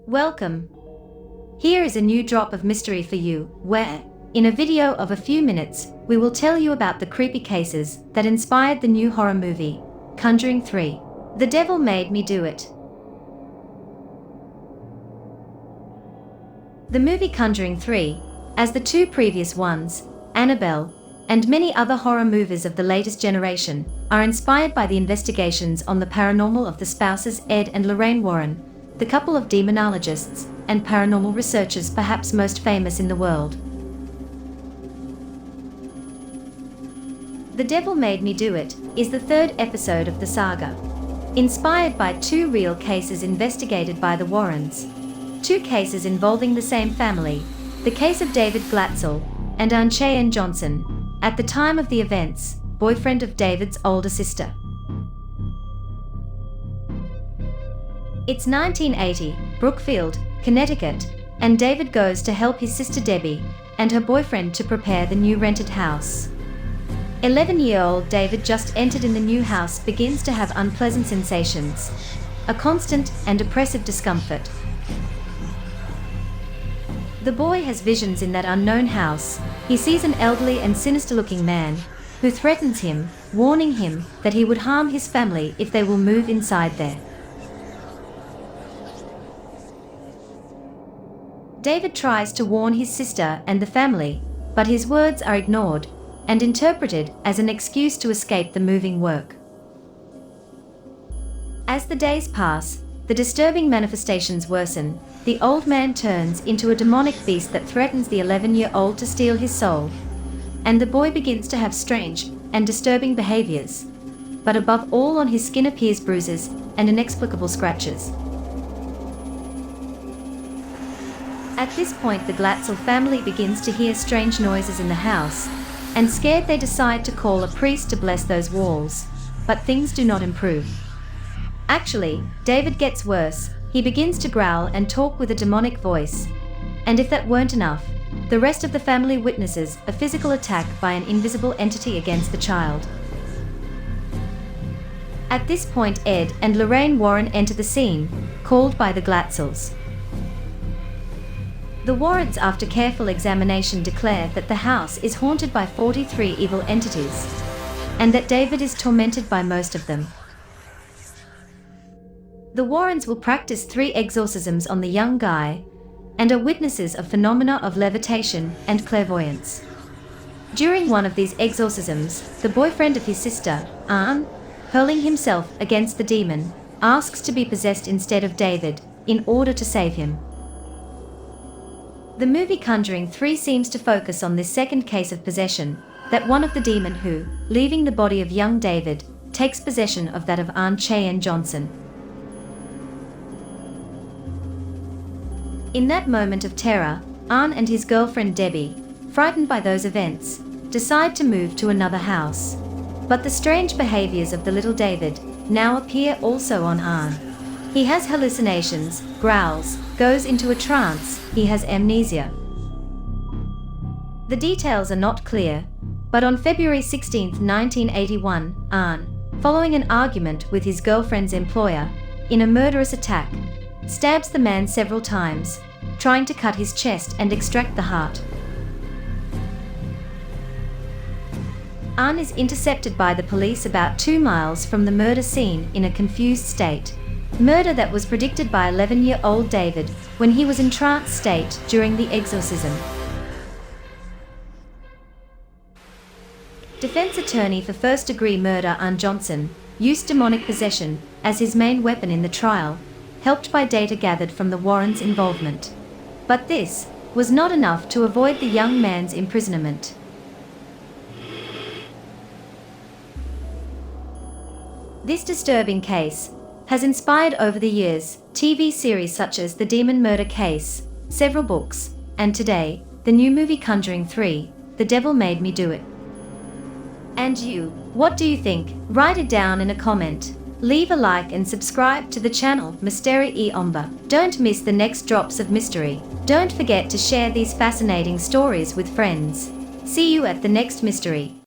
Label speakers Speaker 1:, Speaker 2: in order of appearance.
Speaker 1: Welcome. Here is a new drop of mystery for you, where, in a video of a few minutes, we will tell you about the creepy cases that inspired the new horror movie, Conjuring 3. The Devil Made Me Do It. The movie Conjuring 3, as the two previous ones, Annabelle, and many other horror movies of the latest generation, are inspired by the investigations on the paranormal of the spouses Ed and Lorrain Warren, the couple of demonologists and paranormal researchers perhaps most famous in the world. The Devil Made Me Do It is the third episode of the saga. Inspired by two real cases investigated by the Warrens. Two cases involving the same family, the case of David Glatzel and Arne Cheyenne Johnson, at the time of the events, boyfriend of David's older sister. It's 1980, Brookfield, Connecticut, and David goes to help his sister Debbie and her boyfriend to prepare the new rented house. 11-year-old David, just entered in the new house, begins to have unpleasant sensations, a constant and oppressive discomfort. The boy has visions in that unknown house. He sees an elderly and sinister-looking man who threatens him, warning him that he would harm his family if they will move inside there. David tries to warn his sister and the family, but his words are ignored and interpreted as an excuse to escape the moving work. As the days pass, the disturbing manifestations worsen. The old man turns into a demonic beast that threatens the 11-year-old to steal his soul, and the boy begins to have strange and disturbing behaviors. But above all, on his skin appears bruises and inexplicable scratches. At this point, the Glatzel family begins to hear strange noises in the house, and scared they decide to call a priest to bless those walls, but things do not improve. Actually, David gets worse. He begins to growl and talk with a demonic voice, and if that weren't enough, the rest of the family witnesses a physical attack by an invisible entity against the child. At this point, Ed and Lorrain Warren enter the scene, called by the Glatzels. The Warrens, after careful examination, declare that the house is haunted by 43 evil entities, and that David is tormented by most of them. The Warrens will practice 3 exorcisms on the young guy, and are witnesses of phenomena of levitation and clairvoyance. During one of these exorcisms, the boyfriend of his sister, Arne, hurling himself against the demon, asks to be possessed instead of David, in order to save him. The movie Conjuring 3 seems to focus on this second case of possession, that one of the demon who, leaving the body of young David, takes possession of that of Arne Cheyenne Johnson. In that moment of terror, Arne and his girlfriend Debbie, frightened by those events, decide to move to another house. But the strange behaviors of the little David now appear also on Arne. He has hallucinations, growls, goes into a trance, he has amnesia. The details are not clear, but on February 16, 1981, Arne, following an argument with his girlfriend's employer, in a murderous attack, stabs the man several times, trying to cut his chest and extract the heart. Arne is intercepted by the police about 2 miles from the murder scene in a confused state. Murder that was predicted by 11-year-old David when he was in trance state during the exorcism. Defense attorney for first-degree murder Arne Johnson used demonic possession as his main weapon in the trial, helped by data gathered from the Warrens' involvement. But this was not enough to avoid the young man's imprisonment. This disturbing case has inspired over the years TV series such as The Demon Murder Case, several books, and today, the new movie Conjuring 3, The Devil Made Me Do It. And you, what do you think? Write it down in a comment. Leave a like and subscribe to the channel Mystery e Omba. Don't miss the next drops of mystery. Don't forget to share these fascinating stories with friends. See you at the next mystery.